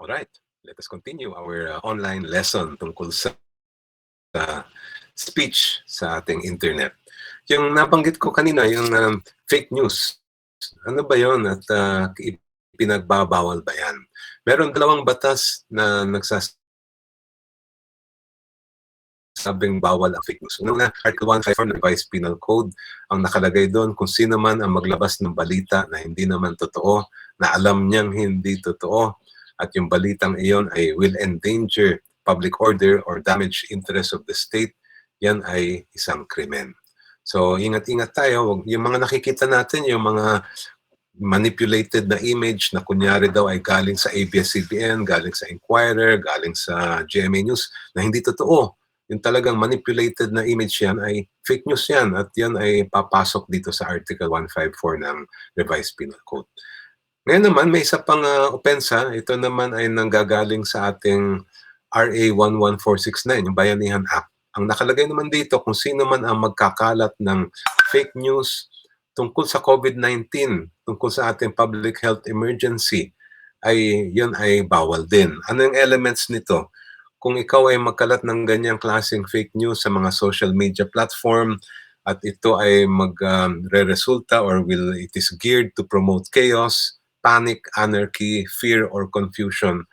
Alright, let us continue our online lesson tungkol sa speech sa ating internet. Yung nabanggit ko kanina, yung fake news. Ano ba yon at pinagbabawal ba yan? Meron dalawang batas na nagsasabing bawal ang fake news. Una, Article 154 ng Revised Penal Code. Ang nakalagay doon, kung sino man ang maglabas ng balita na hindi naman totoo, na alam niyang hindi totoo, at yung balitang iyon ay will endanger public order or damage interest of the state, yan ay isang krimen. So, ingat-ingat tayo. Yung mga nakikita natin, yung mga manipulated na image na kunyari daw ay galing sa ABS-CBN, galing sa Inquirer, galing sa GMA News na hindi totoo. Yung talagang manipulated na image yan ay fake news yan at yan ay papasok dito sa Article 154 ng Revised Penal Code. Ngayon naman, may isa pang opensa. Ito naman ay nanggagaling sa ating RA 11469, yung Bayanihan Act. Ang nakalagay naman dito, kung sino man ang magkakalat ng fake news tungkol sa COVID-19, tungkol sa ating public health emergency, ay yun ay bawal din. Ano yung elements nito? Kung ikaw ay magkalat ng ganyang klaseng fake news sa mga social media platform at ito ay magre-resulta or it is geared to promote chaos, panic, anarchy, fear, or confusion,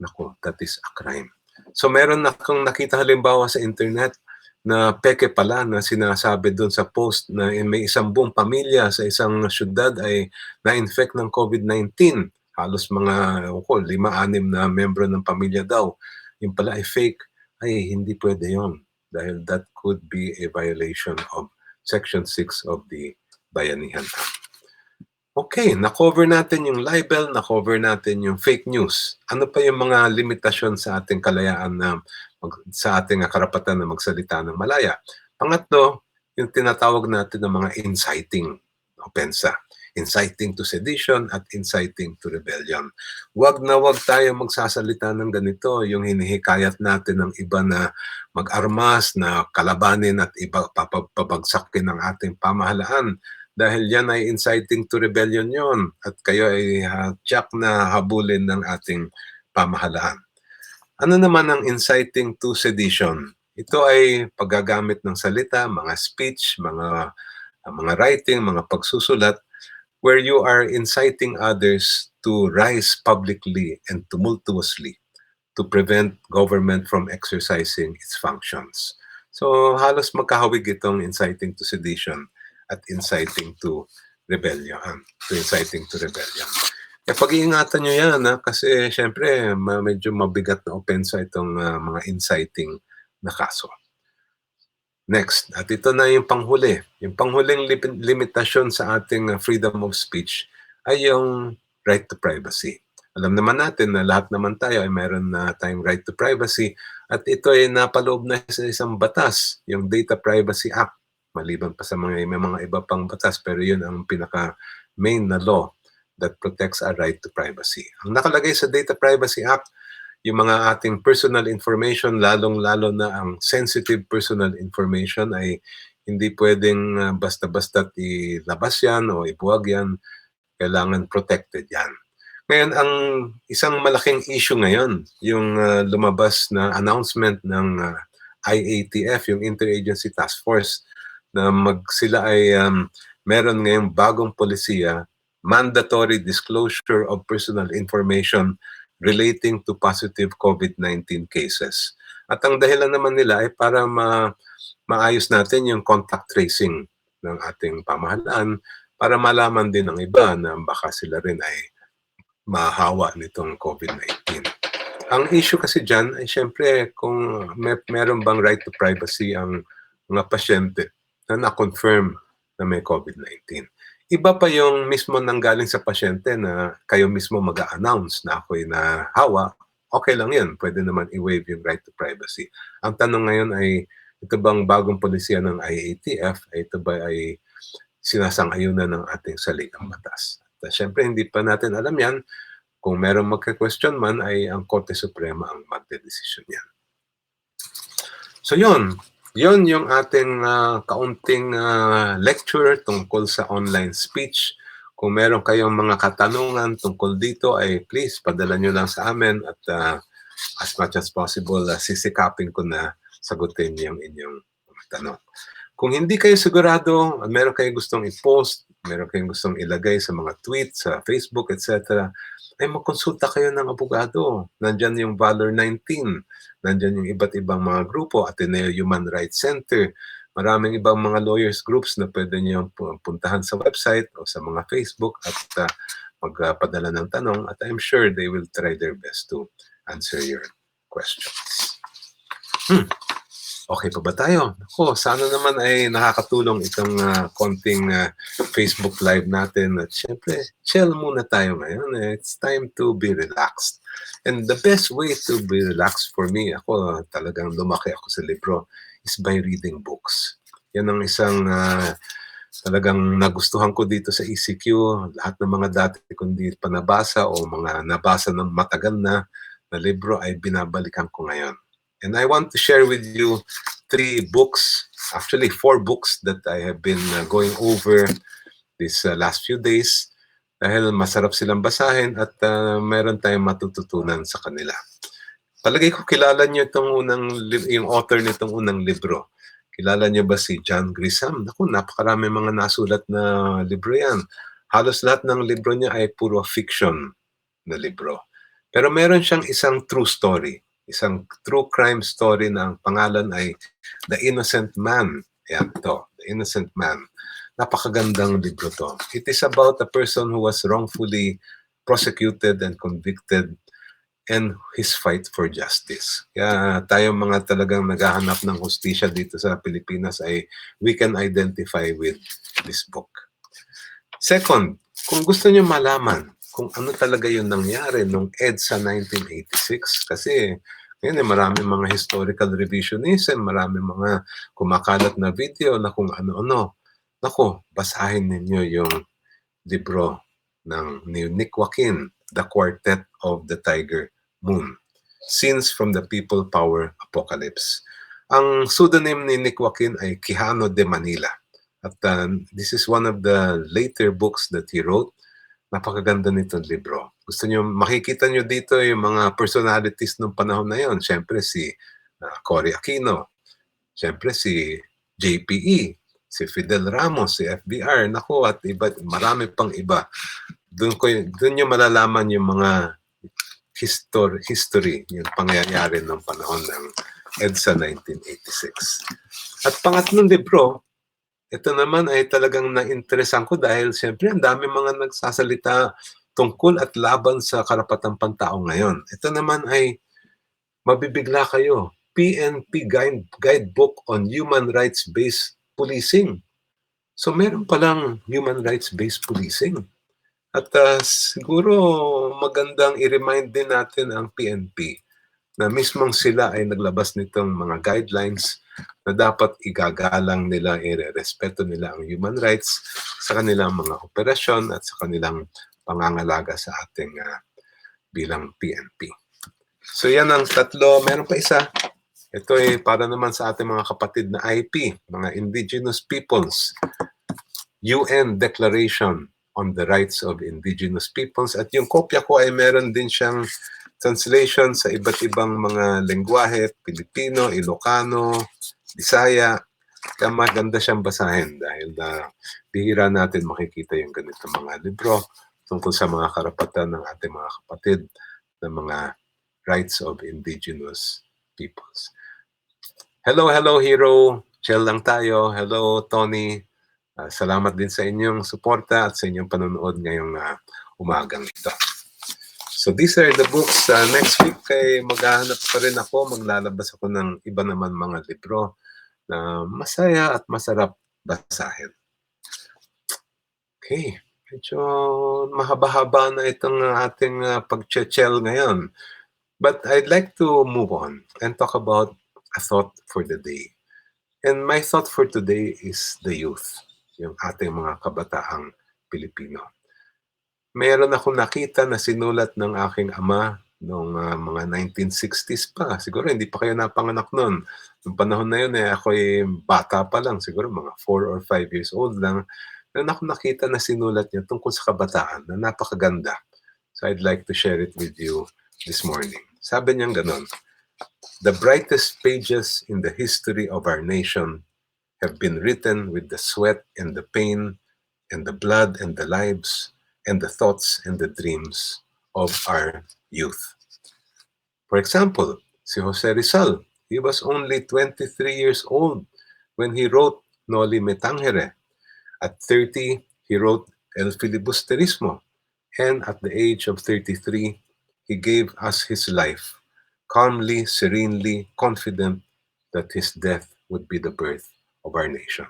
naku, that is a crime. So meron akong nakita halimbawa sa internet na peke pala na sinasabi doon sa post na may isang buong pamilya sa isang syudad ay na-infect ng COVID-19. Halos mga 5-6 na membro ng pamilya daw. Yung pala ay fake. Ay, hindi pwede yon dahil that could be a violation of Section 6 of the Bayanihan Act. Okay, na-cover natin yung libel, na-cover natin yung fake news. Ano pa yung mga limitasyon sa ating kalayaan na sa ating karapatan na magsalita ng malaya? Pangatlo, yung tinatawag natin ng mga inciting opensa. Inciting to sedition at inciting to rebellion. Wag na wag tayo magsasalita ng ganito, yung hinihikayat natin ng iba na mag-armas, na kalabanin at iba papabagsakin ng ating pamahalaan. Dahil yan ay inciting to rebellion yon at kayo ay tiyak na habulin ng ating pamahalaan. Ano naman ang inciting to sedition? Ito ay paggagamit ng salita, mga speech, mga writing, mga pagsusulat, where you are inciting others to rise publicly and tumultuously to prevent government from exercising its functions. So halos magkahawig itong inciting to sedition at inciting to rebellion. Pag-iingatan nyo yan kasi syempre medyo mabigat na opensa itong mga inciting na kaso. Next, at ito na yung panghuli. Yung panghuling limitasyon sa ating freedom of speech ay yung right to privacy. Alam naman natin na lahat naman tayo ay meron na tayong right to privacy at ito ay napaloob na sa isang batas, yung Data Privacy Act. Maliban pa sa may mga iba pang batas, pero yun ang pinaka-main na law that protects our right to privacy. Ang nakalagay sa Data Privacy Act, yung mga ating personal information, lalong-lalo na ang sensitive personal information ay hindi pwedeng basta-basta ilabas yan o ibuwag yan. Kailangan protected yan. Ngayon, ang isang malaking issue ngayon, yung lumabas na announcement ng IATF, yung Interagency Task Force, na sila ay meron ngayong bagong polisiya, mandatory disclosure of personal information relating to positive COVID-19 cases. At ang dahilan naman nila ay para maayos natin yung contact tracing ng ating pamahalaan para malaman din ng iba na baka sila rin ay mahawa nitong COVID-19. Ang issue kasi dyan ay syempre kung meron bang right to privacy ang mga pasyente na na-confirm na may COVID-19. Iba pa yung mismo nanggaling sa pasyente na kayo mismo mag-a-announce na ako'y nahawa, okay lang yun. Pwede naman i-waive yung right to privacy. Ang tanong ngayon ay, ito bang bagong polisiya ng IATF, ito ba ay sinasang-ayunan ng ating saligang batas? At syempre, hindi pa natin alam yan. Kung merong magka-question man, ay ang Korte Suprema ang magdedesisyon yan. So yun yung ating kaunting lecture tungkol sa online speech. Kung meron kayong mga katanungan tungkol dito, ay please padala nyo lang sa amin at as much as possible, sisikapin ko na sagutin yung inyong mga tanong. Kung hindi kayo sigurado, meron kayong gustong i-post, meron kayong gustong ilagay sa mga tweets, sa Facebook, etc., ay magkonsulta kayo ng abogado. Nandyan yung VALOR 19. Nandyan yung iba't ibang mga grupo, Atty. Human Rights Center. Maraming ibang mga lawyers groups na pwede nyo puntahan sa website o sa mga Facebook at magpadala ng tanong. At I'm sure they will try their best to answer your questions. Okay pa ba tayo? Ako, sana naman ay nakakatulong itong konting Facebook Live natin. At syempre, chill muna tayo ngayon. It's time to be relaxed. And the best way to be relaxed for me, ako talagang lumaki ako sa libro, is by reading books. Yan ang isang talagang nagustuhan ko dito sa ECQ. Lahat ng mga dati kung di pa nabasa o mga nabasa ng matagal na libro ay binabalikan ko ngayon. And I want to share with you 3 books, actually 4 books that I have been going over these last few days dahil masarap silang basahin at meron tayong matututunan sa kanila. Palagay ko kilala niyo itong yung author nitong unang libro. Kilala niyo ba si John Grisham? Naku, napakarami mga nasulat na libro yan. Halos lahat ng libro niya ay puro fiction na libro. Pero meron siyang isang true story. Isang true crime story na ang pangalan ay The Innocent Man. Yan to, The Innocent Man. Napakagandang libro to. It is about a person who was wrongfully prosecuted and convicted and his fight for justice. Kaya tayo mga talagang naghahanap ng hustisya dito sa Pilipinas ay we can identify with this book. Second, kung gusto niyo malaman kung ano talaga yung nangyari nung EDSA 1986, kasi ngayon maraming mga historical revisionism, maraming mga kumakalat na video na kung ano-ano. Naku, basahin ninyo yung libro ng ni Nick Joaquin, The Quartet of the Tiger Moon, Scenes from the People Power Apocalypse. Ang pseudonym ni Nick Joaquin ay Quijano de Manila. At this is one of the later books that he wrote. Napakaganda nitong libro. Gusto nyo, makikita nyo dito yung mga personalities ng panahon na yon. Siyempre si Cory Aquino. Siyempre si JPE. Si Fidel Ramos, si FDR. Naku, at iba, marami pang iba. Doon nyo malalaman yung mga history, yung pangyayari ng panahon ng EDSA 1986. At pangatlong libro, ito naman ay talagang na-interesan ko dahil siyempre ang dami mga nagsasalita tungkol at laban sa karapatang pantao ngayon. Ito naman ay mabibigla kayo. PNP Guidebook on Human Rights-Based Policing. So meron palang human rights-based policing. At siguro magandang i-remind din natin ang PNP na mismong sila ay naglabas nitong mga guidelines na dapat igagalang nila, i-respeto nila ang human rights sa kanilang mga operasyon at sa kanilang pangangalaga sa ating bilang PNP. So yan ang tatlo. Meron pa isa. Ito ay para naman sa ating mga kapatid na IP, mga Indigenous Peoples. UN Declaration on the Rights of Indigenous Peoples. At yung kopya ko ay meron din siyang translation sa iba't ibang mga lengguwahe, Pilipino, Ilocano, Bisaya. Kaya maganda siyang basahin dahil bihira natin makikita yung ganito mga libro tungkol sa mga karapatan ng ating mga kapatid na mga rights of indigenous peoples. Hello, Hero. Chel lang tayo. Hello, Tony. Salamat din sa inyong suporta at sa inyong panonood ngayong umagang ito. So these are the books. Next week ay maghahanap pa rin ako. Maglalabas ako ng iba naman mga libro na masaya at masarap basahin. Okay. Medyo mahaba-haba na itong ating pag-chel ngayon. But I'd like to move on and talk about a thought for the day. And my thought for today is the youth, yung ating mga kabataang Pilipino. Meron akong nakita na sinulat ng aking ama noong mga 1960s pa. Siguro hindi pa kayo napanganak noon. Noong panahon na yun, ako'y bata pa lang. Siguro mga 4 or 5 years old lang. Meron akong nakita na sinulat niya tungkol sa kabataan na napakaganda. So I'd like to share it with you this morning. Sabi niyang ganon, "The brightest pages in the history of our nation have been written with the sweat and the pain and the blood and the lives and the thoughts and the dreams of our youth." For example, si Jose Rizal, he was only 23 years old when he wrote Noli Me Tangere. At 30, he wrote El Filibusterismo. And at the age of 33, he gave us his life, calmly, serenely, confident that his death would be the birth of our nation.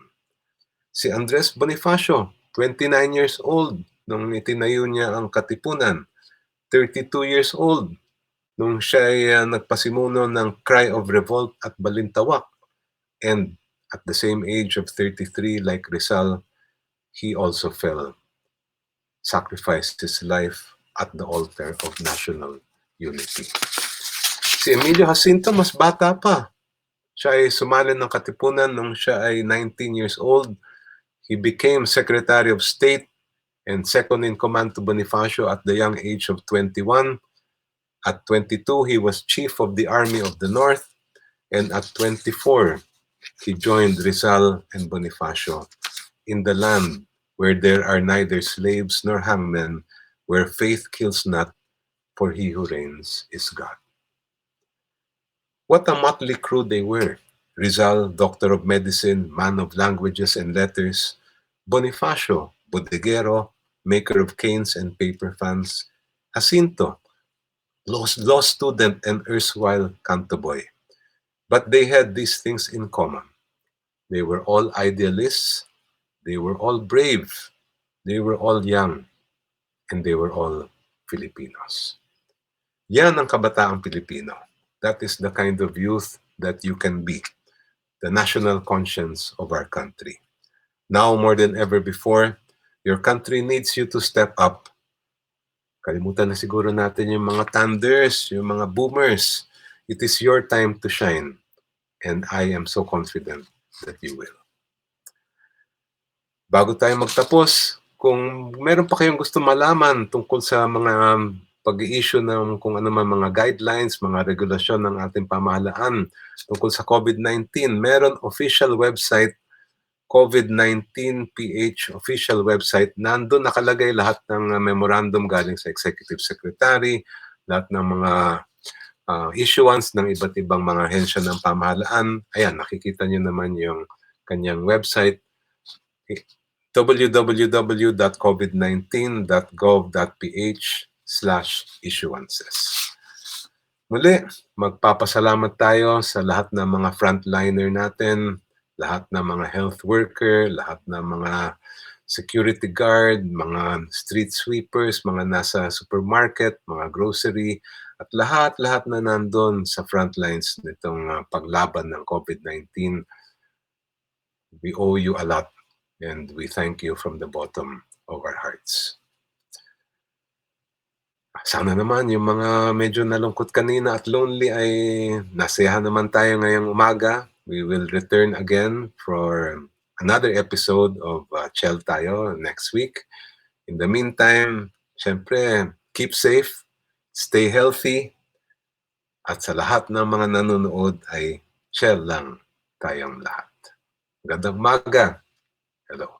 Si Andres Bonifacio, 29 years old nung itinayo niya ang Katipunan, 32 years old nung siya ay nagpasimuno ng Cry of Revolt at Balintawak, and at the same age of 33, like Rizal, he also fell, sacrificed his life at the altar of national unity. Si Emilio Jacinto, mas bata pa. Siya ay sumali ng Katipunan nung siya ay 19 years old. He became Secretary of State and second in command to Bonifacio at the young age of 21. At 22, he was Chief of the Army of the North. And at 24, he joined Rizal and Bonifacio in the land where there are neither slaves nor hangmen, where faith kills not, for he who reigns is God. What a motley crew they were. Rizal, Doctor of Medicine, man of languages and letters. Bonifacio, bodeguero, maker of canes and paper fans. Jacinto, law student and erstwhile canto boy. But they had these things in common. They were all idealists, they were all brave, they were all young, and they were all Filipinos. Yan ang kabataang Pilipino. That is the kind of youth that you can be, the national conscience of our country. Now more than ever before, your country needs you to step up. Kalimutan na siguro natin yung mga thunders, yung mga boomers. It is your time to shine, and I am so confident that you will. Bago tayo magtapos, kung meron pa kayong gusto malaman tungkol sa mga pag-i-issue ng kung ano man mga guidelines, mga regulasyon ng ating pamahalaan tungkol sa COVID-19, meron official website, COVID-19 PH official website. Nandun nakalagay lahat ng memorandum galing sa Executive Secretary, lahat ng mga issuance ng iba't ibang mga ahensya ng pamahalaan. Ayan, nakikita nyo naman yung kanyang website, www.covid19.gov.ph/issuances. Muli, magpapasalamat tayo sa lahat ng mga frontliner natin, lahat ng mga health worker, lahat ng mga security guard, mga street sweepers, mga nasa supermarket, mga grocery, at lahat na nandun sa frontlines nitong paglaban ng COVID-19. We owe you a lot. And we thank you from the bottom of our hearts. Sana naman yung mga medyo nalungkot kanina at lonely ay nasayahan naman tayo ngayong umaga. We will return again for another episode of Chel tayo next week. In the meantime, syempre, keep safe, stay healthy, at sa lahat ng mga nanonood ay Chel lang tayong lahat. Magandang umaga. Hello.